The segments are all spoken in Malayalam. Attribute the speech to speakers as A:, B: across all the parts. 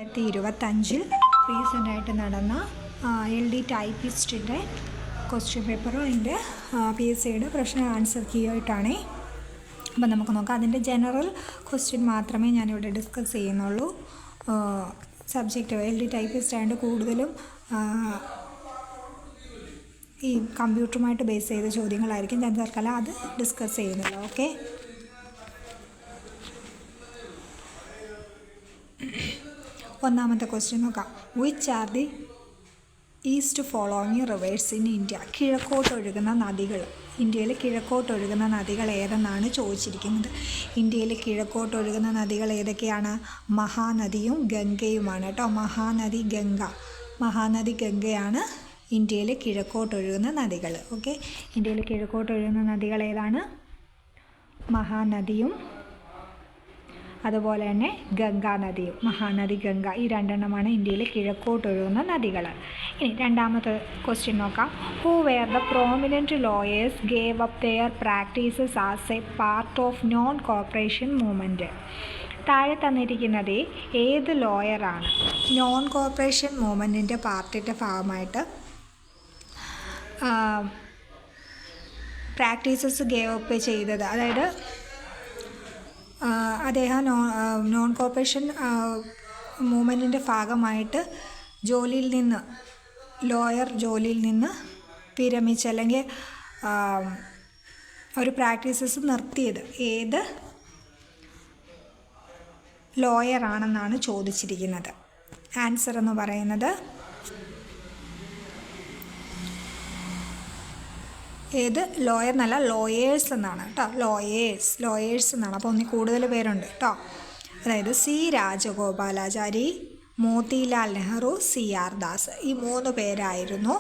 A: 2025 റീസെൻ്റായിട്ട് നടന്ന LD ടൈപ്പിസ്റ്റിൻ്റെ ക്വസ്റ്റ്യൻ പേപ്പറും അതിൻ്റെ PSCയുടെ പ്രശ്ന ആൻസർ കീ ആയിട്ടാണ്. അപ്പം നമുക്ക് നോക്കാം. അതിൻ്റെ ജനറൽ ക്വസ്റ്റ്യൻ മാത്രമേ ഞാനിവിടെ ഡിസ്കസ് ചെയ്യുന്നുള്ളൂ. സബ്ജക്റ്റ് LD ടൈപ്പിസ്റ്റ് ആയതുകൊണ്ട് കൂടുതലും ഈ കമ്പ്യൂട്ടറുമായിട്ട് ബേസ് ചെയ്ത ചോദ്യങ്ങളായിരിക്കും. ഞാൻ തൽക്കാലം അത് ഡിസ്കസ് ചെയ്യുന്നില്ല. ഓക്കെ, ഒന്നാമത്തെ ക്വസ്റ്റ്യൻ നോക്കാം. Which are the east following rivers in India? കിഴക്കോട്ടൊഴുകുന്ന നദികൾ, ഇന്ത്യയിൽ കിഴക്കോട്ടൊഴുകുന്ന നദികൾ ഏതെന്നാണ് ചോദിച്ചിരിക്കുന്നത്. ഇന്ത്യയിൽ കിഴക്കോട്ടൊഴുകുന്ന നദികൾ ഏതൊക്കെയാണ്? മഹാനദിയും ഗംഗയുമാണ് കേട്ടോ. മഹാനദി ഗംഗയാണ് ഇന്ത്യയിൽ കിഴക്കോട്ടൊഴുകുന്ന നദികൾ. ഓക്കെ, ഇന്ത്യയിൽ കിഴക്കോട്ടൊഴുകുന്ന നദികൾ ഏതാണ്? മഹാനദിയും അതുപോലെ തന്നെ ഗംഗാനദിയും. മഹാനദി, ഗംഗ, ഈ രണ്ടെണ്ണമാണ് ഇന്ത്യയിൽ കിഴക്കോട്ടൊഴുകുന്ന നദികൾ. ഇനി രണ്ടാമത്തെ ക്വസ്റ്റ്യൻ നോക്കാം. Who were the prominent lawyers gave up their practices as a part of non cooperation movement? താഴെ തന്നിരിക്കുന്നത് ഏത് ലോയറാണ് നോൺ കോർപ്പറേഷൻ മൂവ്മെൻറ്റിൻ്റെ പാർട്ടിൻ്റെ ഭാഗമായിട്ട് പ്രാക്ടീസസ് ഗേവ് അപ്പ് ചെയ്തത്? അതായത് അദ്ദേഹം നോൺ കോർപ്പറേഷൻ മൂവ്മെൻറ്റിൻ്റെ ഭാഗമായിട്ട് ലോയർ ജോലിയിൽ നിന്ന് വിരമിച്ച് അല്ലെങ്കിൽ ഒരു പ്രാക്ടീസസ് നിർത്തിയത് ഏത് ലോയറാണെന്നാണ് ചോദിച്ചിരിക്കുന്നത്. ആൻസർ എന്ന് പറയുന്നത് ഏത് ലോയർ എന്നല്ല, ലോയേഴ്സ് എന്നാണ് കേട്ടോ. ലോയേഴ്സ് എന്നാണ്. അപ്പോൾ ഒന്നിൽ കൂടുതൽ പേരുണ്ട് കേട്ടോ. അതായത് C. രാജഗോപാലാചാരി, മോത്തിലാൽ നെഹ്റു, CR ദാസ്. ഈ 3 പേരായിരുന്നു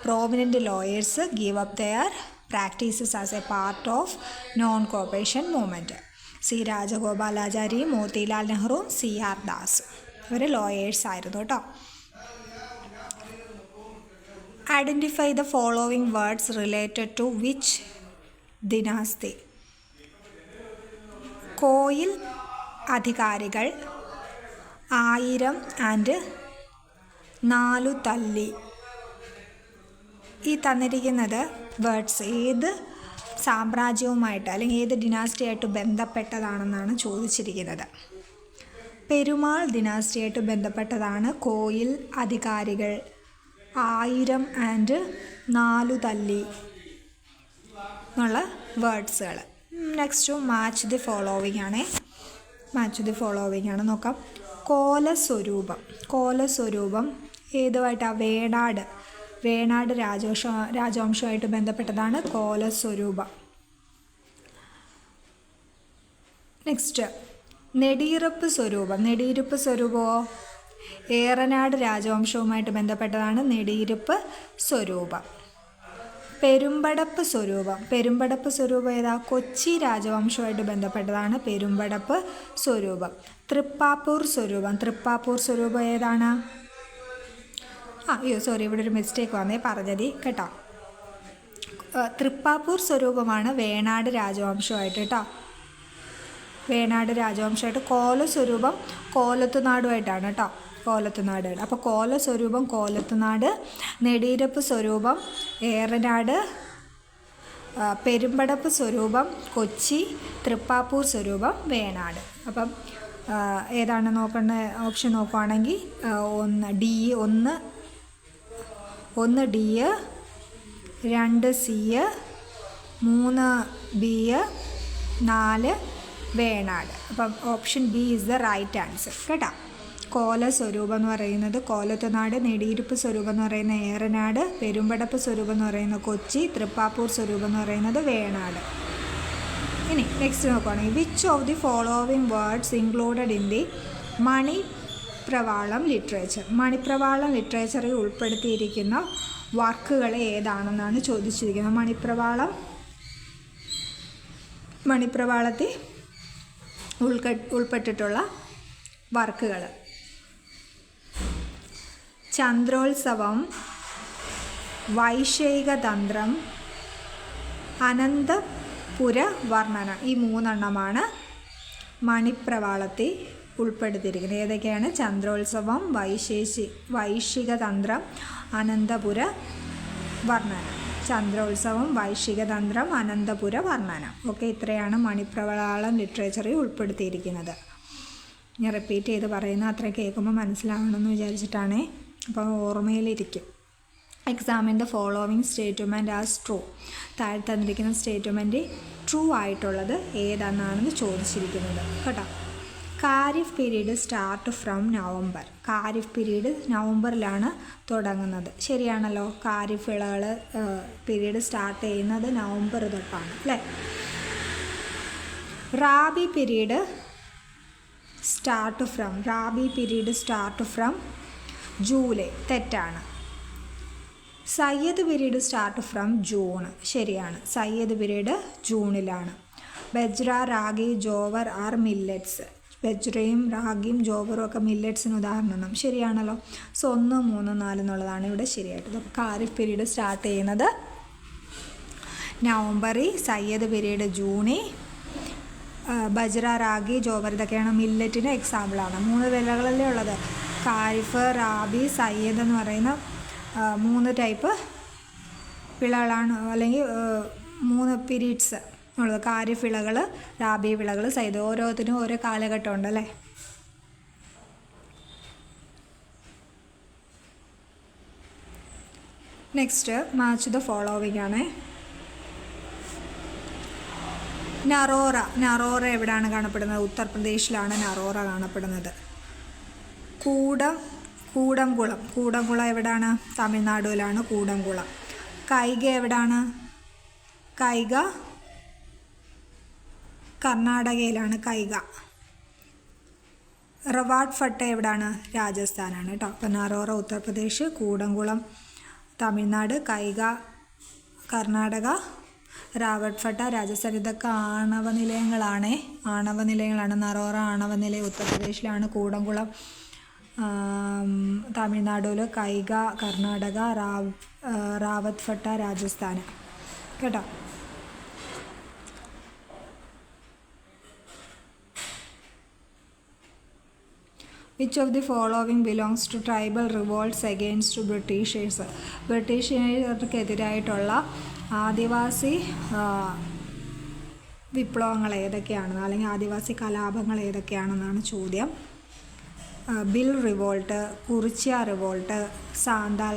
A: prominent lawyers give up their practices as a part of non cooperation movement. C. Rajagopalachari, Motilal Nehru, CR Das. ഇവർ ലോയേഴ്സ് ആയിരുന്നു കേട്ടോ. Identify the following words related to which dynasty? Coil അധികാരികൾ, 1000 ആൻഡ് 4 തല്ലി. ഈ തന്നിരിക്കുന്നത് വേർഡ്സ് ഏത് സാമ്രാജ്യവുമായിട്ട് അല്ലെങ്കിൽ ഏത് ഡിനാസ്റ്റിയായിട്ട് ബന്ധപ്പെട്ടതാണെന്നാണ് ചോദിച്ചിരിക്കുന്നത്. പെരുമാൾ ഡിനാസ്റ്റിയായിട്ട് ബന്ധപ്പെട്ടതാണ് കോയിൽ അധികാരികൾ, 1000 ആൻഡ് 4 തല്ലി എന്നുള്ള വേർഡ്സുകൾ. നെക്സ്റ്റ് മാച്ച് ദി ഫോളോവിങ് ആണ്. നോക്കാം. കോലസ്വരൂപം ഏതുമായിട്ടാണ്? വേണാട് രാജവംശമായിട്ട് ബന്ധപ്പെട്ടതാണ് കോലസ്വരൂപം. നെക്സ്റ്റ് നെടിയിരുപ്പ് സ്വരൂപമോ ഏറനാട് രാജവംശവുമായിട്ട് ബന്ധപ്പെട്ടതാണ് നെടിയിരുപ്പ് സ്വരൂപം. പെരുമ്പടപ്പ് സ്വരൂപം ഏതാ? കൊച്ചി രാജവംശവുമായിട്ട് ബന്ധപ്പെട്ടതാണ് പെരുമ്പടപ്പ് സ്വരൂപം. തൃപ്പാപ്പൂർ സ്വരൂപം ഏതാണ്? ഇവിടെ ഒരു മിസ്റ്റേക്ക് വന്നേ, പറഞ്ഞതി കേട്ടോ. തൃപ്പാപ്പൂർ സ്വരൂപമാണ് വേണാട് രാജവംശമായിട്ട് കേട്ടോ. കോലസ്വരൂപം കോലത്തുനാടുമായിട്ടാണ് കേട്ടോ. അപ്പോൾ കോലസ്വരൂപം കോലത്തുനാട്, നെടിയിരുപ്പ് സ്വരൂപം ഏറനാട്, പെരുമ്പടപ്പ് സ്വരൂപം കൊച്ചി, തൃപ്പാപ്പൂർ സ്വരൂപം വേണാട്. അപ്പം ഏതാണ് നോക്കേണ്ട ഓപ്ഷൻ നോക്കുകയാണെങ്കിൽ 1 D, 2 C, 3 B, 4 വേണാട്. അപ്പം option B is the right answer കേട്ടോ. കോലസ്വരൂപം എന്ന് പറയുന്നത് കോലത്തുനാട്, നെടിയിരുപ്പ് സ്വരൂപം എന്ന് പറയുന്ന ഏറനാട്, പെരുമ്പടപ്പ് സ്വരൂപം എന്ന് പറയുന്നത് കൊച്ചി, തൃപ്പാപ്പൂർ സ്വരൂപം എന്ന് പറയുന്നത് വേണാട്. ഇനി നെക്സ്റ്റ് നോക്കുകയാണെങ്കിൽ which of the following words included in the Manipravalam ലിറ്ററേച്ചറിൽ ഉൾപ്പെടുത്തിയിരിക്കുന്ന വർക്കുകൾ ഏതാണെന്നാണ് ചോദിച്ചിരിക്കുന്നത്. മണിപ്രവാളത്തിൽ ഉൾപ്പെട്ടിട്ടുള്ള വർക്കുകൾ: ചന്ദ്രോത്സവം, വൈശേഖതന്ത്രം, അനന്തപുര വർണ്ണന. ഈ 3 മണിപ്രവാളത്തിൽ ഉൾപ്പെടുത്തിയിരിക്കുന്നത്. ഏതൊക്കെയാണ്? ചന്ദ്രോത്സവം, വൈശികതന്ത്രം, അനന്തപുര വർണ്ണന. ചന്ദ്രോത്സവം, വൈശികതന്ത്രം, അനന്തപുര വർണ്ണന. ഓക്കെ, ഇത്രയാണ് മണിപ്രവാളം ലിറ്ററേച്ചറിൽ ഉൾപ്പെടുത്തിയിരിക്കുന്നത്. ഞാൻ റിപ്പീറ്റ് ചെയ്ത് പറയുന്ന അത്ര കേൾക്കുമ്പോൾ മനസ്സിലാവണമെന്ന് വിചാരിച്ചിട്ടാണ്. അപ്പോൾ ഓർമ്മയിലിരിക്കും. Examine the following statement as true. താഴെ തന്നിരിക്കുന്ന സ്റ്റേറ്റ്മെൻറ്റ് ട്രൂ ആയിട്ടുള്ളത് ഏതാണെന്നാണെന്ന് ചോദിച്ചിരിക്കുന്നത് കേട്ടോ. Kharif period start from November. Kharif period നവംബറിലാണ് തുടങ്ങുന്നത്. ശരിയാണല്ലോ. ഖാരിഫ് വിളകൾ പീരീഡ് സ്റ്റാർട്ട് ചെയ്യുന്നത് നവംബർ തൊട്ടാണ് അല്ലേ. Rabi period start from July. തെറ്റാണ്. Zaid period start from June. ശരിയാണ്. സയ്യദ് പീരീഡ് ജൂണിലാണ്. Bajra, ragi, jowar are millets. ബജ്രയും റാഗിയും ജോവറും ഒക്കെ മില്ലറ്റ്സിന് ഉദാഹരണം. ശരിയാണല്ലോ. സോ 1, 3, 4 എന്നുള്ളതാണ് ഇവിടെ ശരിയായിട്ടത്. അപ്പോൾ ഖാരിഫ് പീരീഡ് സ്റ്റാർട്ട് ചെയ്യുന്നത് നവംബറിൽ, സയ്യദ് പീരീഡ് ജൂണിൽ, ബജ്ര, റാഗി, ജോവർ ഇതൊക്കെയാണ് മില്ലറ്റിന് എക്സാമ്പിളാണ്. 3 വിളകളല്ലേ ഉള്ളത്. ഖാരിഫ്, റാബി, സയ്യദ് എന്ന് പറയുന്ന 3 ടൈപ്പ് വിളകളാണ്, അല്ലെങ്കിൽ 3 പീരീഡ്സ് ഉള്ളത്. ഖാരിഫ് വിളകൾ, റാബി വിളകൾ, സയ്യദ്. ഓരോത്തിനും ഓരോ കാലഘട്ടം ഉണ്ടല്ലേ. നെക്സ്റ്റ് മാച്ച് ദ ഫോളോവിങ് ആണ്. നറോറ എവിടെയാണ് കാണപ്പെടുന്നത്? ഉത്തർപ്രദേശിലാണ് നറോറ കാണപ്പെടുന്നത്. കൂടംകുളം എവിടെയാണ്? തമിഴ്നാടുവിലാണ് കൂടംകുളം. കൈഗ എവിടെയാണ്? കൈഗ കർണാടകയിലാണ് കൈഗ. റവാട്ട് ഫട്ട എവിടെയാണ്? രാജസ്ഥാനാണ് കേട്ടോ. അപ്പോൾ നറോറ ഉത്തർപ്രദേശ്, കൂടംകുളം തമിഴ്നാട്, കൈഗ കർണാടക, റാവട്ട് ഫട്ട രാജസ്ഥാൻ. ഇതൊക്കെ ആണവ നിലയങ്ങളാണ്. നറോറ ആണവ നിലയം ഉത്തർപ്രദേശിലാണ്, കൂടംകുളം തമിഴ്നാടുവിൽ, കൈഗ കർണാടക, റാവത്ത് ഫട്ട രാജസ്ഥാൻ കേട്ടോ. Which of the following belongs to tribal revolts against Britishers? ബ്രിട്ടീഷുകാർക്കെതിരായിട്ടുള്ള ആദിവാസി വിപ്ലവങ്ങൾ ഏതൊക്കെയാണെന്ന്, അല്ലെങ്കിൽ ആദിവാസി കലാപങ്ങൾ ഏതൊക്കെയാണെന്നാണ് ചോദ്യം. Bill revolt, Kurichya revolt, Santhal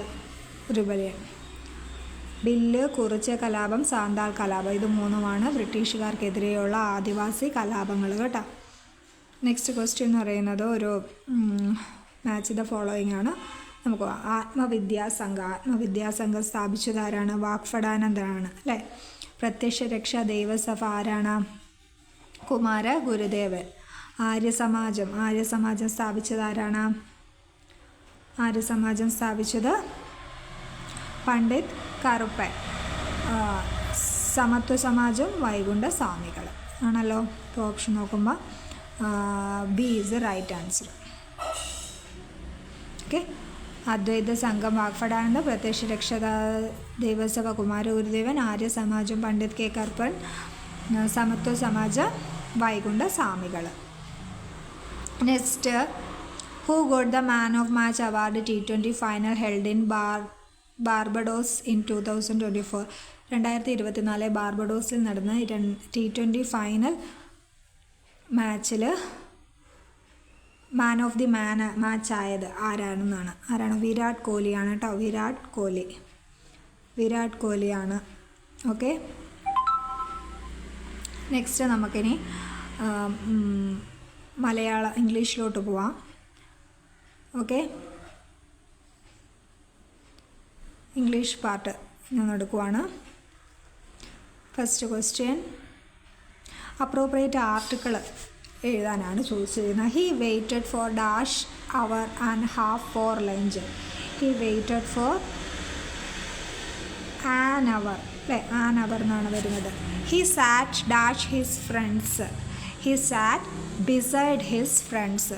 A: rebellion. Bill, Kurichya കലാപം, സാന്താൾ കലാപം, ഇത് 3ഉമാണ് ബ്രിട്ടീഷുകാർക്കെതിരെയുള്ള ആദിവാസി കലാപങ്ങൾ കേട്ടോ. നെക്സ്റ്റ് ക്വസ്റ്റ്യൻ എന്ന് പറയുന്നത് ഒരു മാച്ച് ദ ഫോളോയിങ് ആണ്. നമുക്ക് ആത്മവിദ്യാസംഘം സ്ഥാപിച്ചതാരാണ്? വാഗ്ഭടാനന്ദനാണ് അല്ലേ. പ്രത്യക്ഷ രക്ഷാ ദൈവസഭ ആരാണ്? കുമാര ഗുരുദേവൻ. ആര്യസമാജം സ്ഥാപിച്ചതാരാണ്? ആര്യസമാജം സ്ഥാപിച്ചത് പണ്ഡിറ്റ് കറുപ്പൻ. സമത്വ സമാജം വൈകുണ്ഠ സ്വാമികൾ ആണല്ലോ. ഇപ്പോൾ ഓപ്ഷൻ നോക്കുമ്പോൾ B is the right answer. Okay. അദ്വൈത സംഘം വാഗ്ഭടാനന്ദ, പ്രത്യക്ഷ രക്ഷാ ദൈവസഭ കുമാര ഗുരുദേവൻ, ആര്യ സമാജം പണ്ഡിറ്റ് കെ കറുപ്പൻ, സമത്വ സമാജം വൈകുണ്ഠ സ്വാമികൾ. Next, who got the man of match award T20 final held in Barbados in 2024? 2024 ബാർബഡോസിൽ നടന്ന T20 ഫൈനൽ മാച്ചിൽ മാൻ ഓഫ് ദി മാച്ച് ആയത് ആരാണ്? വിരാട് കോഹ്ലിയാണ് കേട്ടോ. വിരാട് കോഹ്ലിയാണ്. ഓക്കെ. നെക്സ്റ്റ് നമുക്കിനി ഇംഗ്ലീഷിലോട്ട് പോവാം. ഓക്കെ. ഇംഗ്ലീഷ് പാർട്ട് ഞാൻ എടുക്കുവാണ്. ഫസ്റ്റ് ക്വസ്റ്റ്യൻ, അപ്രോപ്രിയേറ്റ് ആർട്ടിക്കിൾ എഴുതാനാണ് ചോദിച്ചിരുന്നത്. He waited for dash hour and half for lunch. He waited for an hour അല്ലേ. ആൻ അവർ എന്നാണ് വരുന്നത്. He sat dash his friends. He sat beside his friends.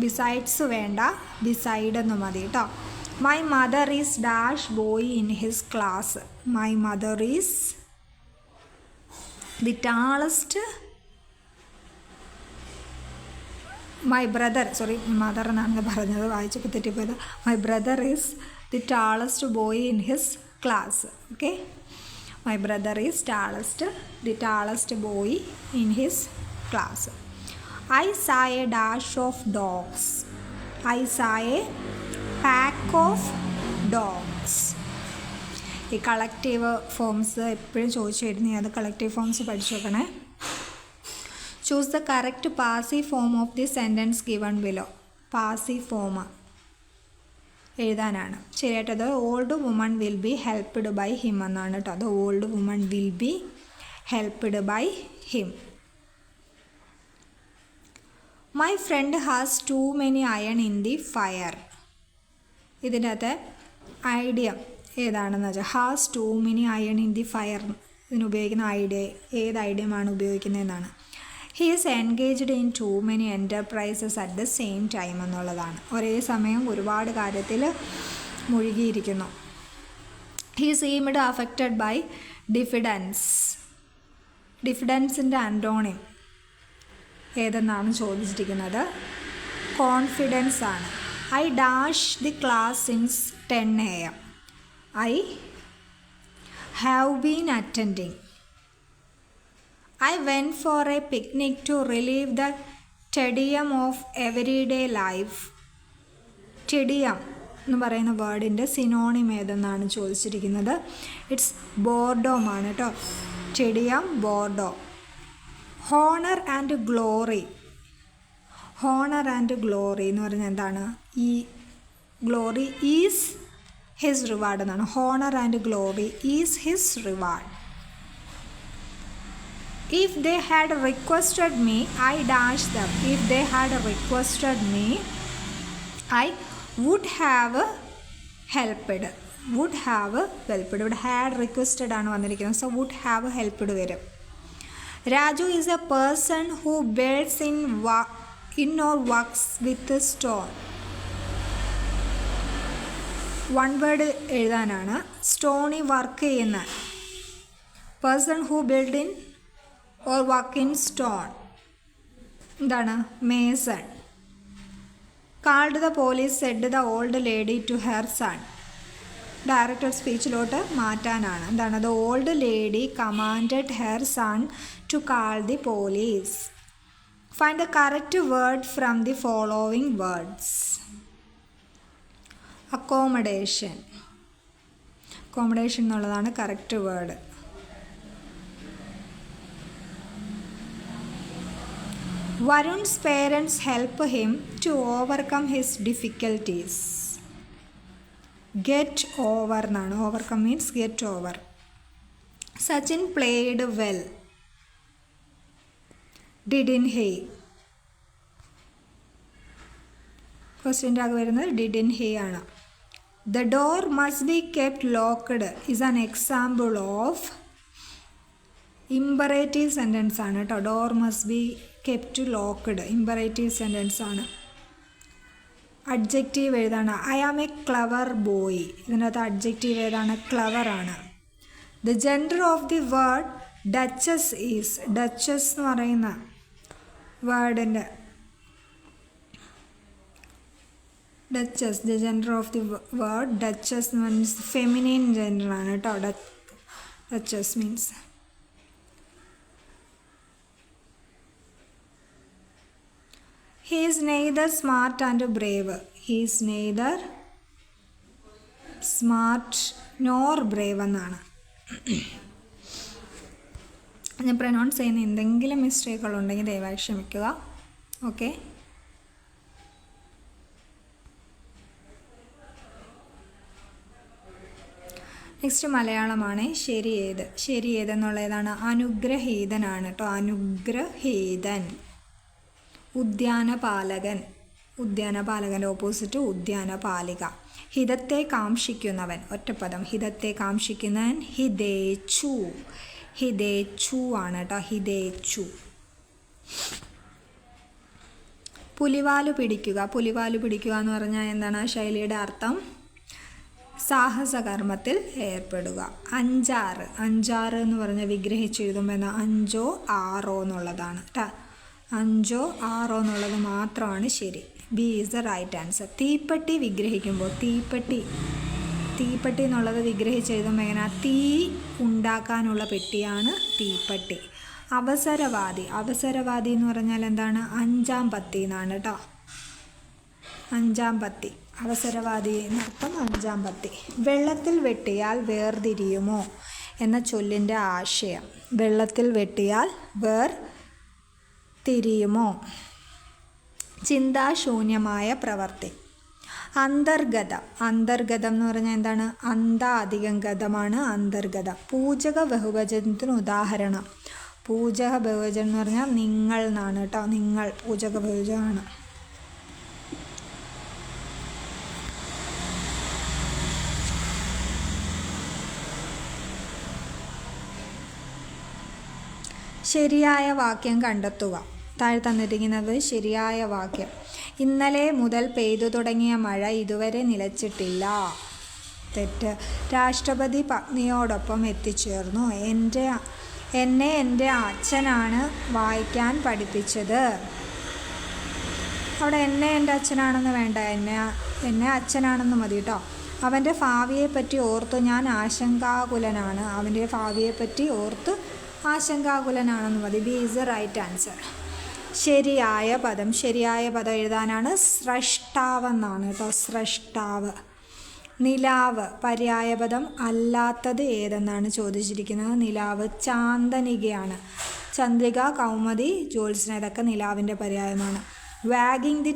A: Besides വേണ്ട, ബിസൈഡ് എന്ന് മതി കേട്ടോ. My mother is dash boy in his class. My mother is the tallest my brother mother എന്നാണ് പറഞ്ഞത്, വായിച്ചപ്പോൾ തെറ്റിപ്പോയത്. My brother is the tallest boy in his class. Okay, my brother is the tallest boy in his class. I saw a dash of dogs. I saw a pack of dogs. ഈ കളക്റ്റീവ് ഫോംസ് എപ്പോഴും ചോദിച്ചു വരുന്നേ, അത് കളക്റ്റീവ് ഫോംസ് പഠിച്ചു വെക്കണേ. Choose the correct passive form of the sentence given below. Passive form എഴുതാനാണ്. ശരിയായിട്ടത് old woman will be helped by him എന്നാണ് കേട്ടോ. അത് old woman will be helped by him. My friend has too many iron in the fire. ഇതിൻ്റെ അകത്ത് ഐഡിയ ഏതാണെന്ന് വെച്ചാൽ has too many iron in the fire. ഇതിന് ഉപയോഗിക്കുന്ന ഐഡിയ ഏത് ഐഡിയമാണ് ഉപയോഗിക്കുന്നതെന്നാണ്. He is engaged in too many enterprises at the same time എന്നുള്ളതാണ്. ഒരേ സമയം ഒരുപാട് കാര്യത്തിൽ മുഴുകിയിരിക്കുന്നു. He seemed affected by diffidence. ഡിഫിഡൻസിൻ്റെ ആൻറ്റോണിം ഏതെന്നാണ് ചോദിച്ചിരിക്കുന്നത്. കോൺഫിഡൻസ് ആണ്. I dash the class since 10 AM. I have been attending. I went for a picnic to relieve the tedium of everyday life. Tedium എന്ന് പറയുന്ന വേർഡിൻ്റെ സിനോണിം ഏതെന്നാണ് ചോദിച്ചിരിക്കുന്നത്. ഇറ്റ്സ് ബോർഡോം ആണ് കേട്ടോ. Tedium, boredom. Honour and glory. Honour and glory എന്ന് പറഞ്ഞാൽ എന്താണ്? ഈ ഗ്ലോറി ഈസ് ഹിസ് റിവാർഡ് എന്നാണ്. Honour and glory is his reward. If they had requested me, I dashed them. If they had requested me, I would have helped. Would have helped. ഇവിടെ had requested ആണ് വന്നിരിക്കുന്നത്. So would have helped വരും. Raju is a person who builds in or works with a stone. One word എഴുതാനാണ്. സ്റ്റോണി വർക്ക് ചെയ്യുന്ന person who build in or work in stone എന്താണ്? Mason. Called the police said the old lady to her son. Director സ്പീച്ചിലോട്ട് മാറ്റാനാണ്. എന്താണ്? The old lady commanded her son to call the police. Find the correct word from the following words. Accommodation. Accommodation എന്നുള്ളതാണ് correct word. Varun's parents help him to overcome his difficulties. Get over എന്നാണ്. Overcome means get over. Sachin played well. Didn't he. ക്വസ്റ്റ്യൻ്റെ ആകെ വരുന്നത് ഡിഡിൻ ഹി ആണ്. The door must be kept locked is an example of imperative sentence ആണ് കേട്ടോ. Door must be kept locked imperative sentence ആണ്. അഡ്ജക്റ്റീവ് എഴുതാണ്. I am a clever boy. ഇതിനകത്ത് അഡ്ജക്റ്റീവ് ഏതാണ്? ക്ലവർ ആണ്. The gender of the word duchess is. Duchess എന്ന് പറയുന്ന വേർഡിൻ്റെ Duchess, the gender of the word Duchess means feminine gender ആണ് കേട്ടോ. Duchess means. He is neither smart and brave. He is neither smart nor brave എന്നാണ്. ഞാൻ പ്രൊനൗൺസ് ചെയ്യുന്ന എന്തെങ്കിലും മിസ്റ്റേക്കുകളുണ്ടെങ്കിൽ ദയവായി ക്ഷമിക്കുക. ഓക്കെ. നെക്സ്റ്റ് മലയാളമാണ്. ശരി ഏത്. ശരി ഏതെന്നുള്ളതാണ്? അനുഗ്രഹീതനാണ് കേട്ടോ. അനുഗ്രഹീതൻ. ഉദ്യാനപാലകൻ. ഉദ്യാനപാലകൻ്റെ ഓപ്പോസിറ്റ് ഉദ്യാനപാലിക. ഹിതത്തെ കാംക്ഷിക്കുന്നവൻ. ഒറ്റപ്പദം. ഹിതത്തെ കാംക്ഷിക്കുന്നവൻ ഹിതേച്ചു. ഹിതേച്ചു ആണ് കേട്ടോ. ഹിതേച്ചു. പുലിവാലു പിടിക്കുക. പുലിവാലു പിടിക്കുക എന്ന് പറഞ്ഞാൽ എന്താണ്? ശൈലിയുടെ അർത്ഥം സാഹസകർമ്മത്തിൽ ഏർപ്പെടുക. അഞ്ചാറ്. അഞ്ചാറ് എന്ന് പറഞ്ഞാൽ വിഗ്രഹിച്ചെഴുതുമ്പോൾ എന്താ? അഞ്ചോ ആറോ എന്നുള്ളതാണ് കേട്ടോ. 5 6 എന്നുള്ളത് മാത്രമാണ് ശരി. B is the right answer. തീപ്പെട്ടി വിഗ്രഹിക്കുമ്പോൾ തീപ്പെട്ടി എന്നുള്ളത് വിഗ്രഹിച്ചെഴുതുമ്പോൾ എങ്ങനെ? തീ ഉണ്ടാക്കാനുള്ള പെട്ടിയാണ് തീപ്പെട്ടി. അവസരവാദി എന്ന് പറഞ്ഞാൽ എന്താണ്? 5-ാം പത്തി എന്നാണ് കേട്ടോ. 5-ാം പത്തി അവസരവാദി എന്നർത്ഥം 5-ാം പത്തി. വെള്ളത്തിൽ വെട്ടിയാൽ വേർതിരിയുമോ എന്ന ചൊല്ലിൻ്റെ ആശയം. വെള്ളത്തിൽ വെട്ടിയാൽ വേർതിരിയുമോ? ചിന്താശൂന്യമായ പ്രവൃത്തി. അന്തർഗതം എന്ന് പറഞ്ഞാൽ എന്താണ്? അധികം ഗതമാണ് അന്തർഗതം. പൂജക ബഹുവചനത്തിന് ഉദാഹരണം. പൂജക ബഹുവചനം എന്ന് പറഞ്ഞാൽ നിങ്ങൾ എന്നാണ് കേട്ടോ. നിങ്ങൾ പൂജക ബഹുവചനമാണ്. ശരിയായ വാക്യം കണ്ടെത്തുക. താഴെ തന്നിരിക്കുന്നത് ശരിയായ വാക്യം. ഇന്നലെ മുതൽ പെയ്തു തുടങ്ങിയ മഴ ഇതുവരെ നിലച്ചിട്ടില്ല. തെറ്റ്. രാഷ്ട്രപതി പത്നിയോടൊപ്പം എത്തിച്ചേർന്നു. എന്നെ എൻ്റെ അച്ഛനാണ് വായിക്കാൻ പഠിപ്പിച്ചത്. അവിടെ എന്നെ എൻ്റെ അച്ഛനാണെന്ന് വേണ്ട, എന്നെ അച്ഛനാണെന്ന് മതി കേട്ടോ. അവൻ്റെ ഭാവിയെപ്പറ്റി ഓർത്ത് ഞാൻ ആശങ്കാകുലനാണ്. അവൻ്റെ ഭാവിയെപ്പറ്റി ഓർത്ത് ആശങ്കാകുലനാണെന്ന് മതി. B is the right answer. ശരിയായ പദം എഴുതാനാണ് സ്രഷ്ടാവെന്നാണ് കേട്ടോ. സ്രഷ്ടാവ്. നിലാവ് പര്യായപദം അല്ലാത്തത് ഏതെന്നാണ് ചോദിച്ചിരിക്കുന്നത്. നിലാവ് ചാന്തനികയാണ്. ചന്ദ്രിക, കൗമുദി, ജ്യോത്സ്ന ഇതൊക്കെ നിലാവിൻ്റെ പര്യായമാണ്. വാഗിങ് ദി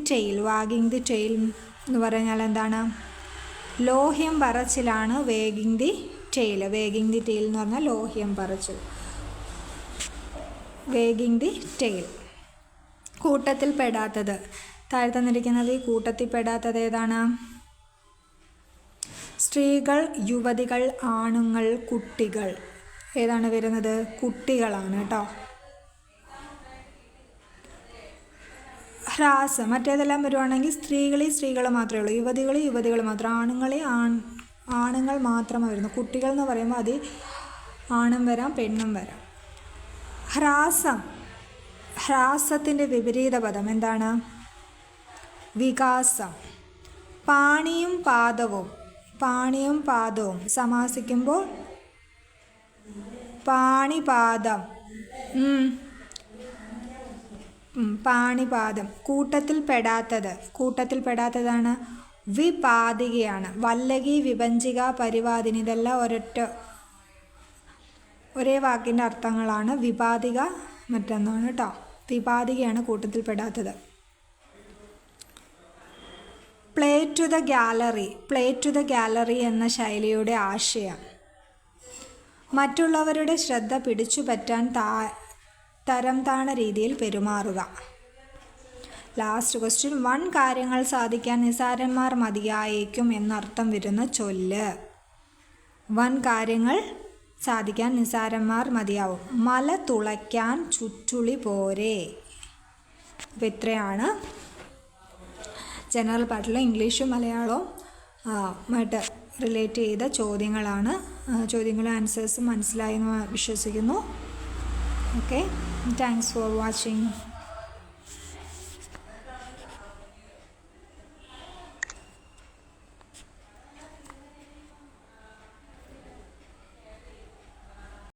A: ടെയിൽ എന്ന് പറഞ്ഞാൽ എന്താണ്? ലോഹ്യം പറച്ചിലാണ് വേഗിങ് ദി ടെയിൽ എന്ന് പറഞ്ഞാൽ ലോഹ്യം പറച്ചിൽ. വേഗിങ് ദി ടെയിൽ. കൂട്ടത്തിൽ പെടാത്തത്. താഴെ തന്നിരിക്കുന്നത് ഈ കൂട്ടത്തിൽ പെടാത്തത് ഏതാണ്? സ്ത്രീകൾ, യുവതികൾ, ആണുങ്ങൾ, കുട്ടികൾ. ഏതാണ് വരുന്നത്? കുട്ടികളാണ് കേട്ടോ. ഹ്രാസം. മറ്റേതെല്ലാം വരുവാണെങ്കിൽ സ്ത്രീകൾ മാത്രമേ ഉള്ളൂ. യുവതികൾ മാത്രം. ആണുങ്ങൾ മാത്രമാണ് വരുന്നത്. കുട്ടികൾ എന്ന് പറയുമ്പോൾ അത് ആണും വരാം പെണ്ണും വരാം. ഹ്രാസത്തിൻ്റെ വിപരീത പദം എന്താണ്? വികാസം. പാണിയും പാദവും സമാസിക്കുമ്പോൾ പാണിപാദം. പാണിപാദം. കൂട്ടത്തിൽ പെടാത്തതാണ് വിപാദികയാണ്. വല്ലകി, വിഭഞ്ചിക, പരിവാദിനി ഇതെല്ലാം ഒരേ വാക്കിൻ്റെ അർത്ഥങ്ങളാണ്. വിപാദിക മറ്റൊന്നാണ് കേട്ടോ. വിപാദികയാണ് കൂട്ടത്തിൽ പെടാത്തത്. പ്ലേ ടു ദ ഗാലറി എന്ന ശൈലിയുടെ ആശയം. മറ്റുള്ളവരുടെ ശ്രദ്ധ പിടിച്ചുപറ്റാൻ തരം താണ രീതിയിൽ പെരുമാറുക. Last question. 1 കാര്യങ്ങൾ സാധിക്കാൻ നിസാരന്മാർ മതിയായേക്കും എന്നർത്ഥം വരുന്ന ചൊല്ല്. 1 കാര്യങ്ങൾ സാധിക്കാൻ നിസാരന്മാർ മതിയാവും. മല തുളയ്ക്കാൻ ചുറ്റുളി പോരെ. അപ്പോൾ ഇത്രയാണ് ജനറൽ പാർട്ടിൽ ഇംഗ്ലീഷും മലയാളവും ആയിട്ട് റിലേറ്റ് ചെയ്ത ചോദ്യങ്ങളാണ്. ചോദ്യങ്ങളും ആൻസേഴ്സും മനസ്സിലായെന്ന് വിശ്വസിക്കുന്നു. Okay, thanks for watching.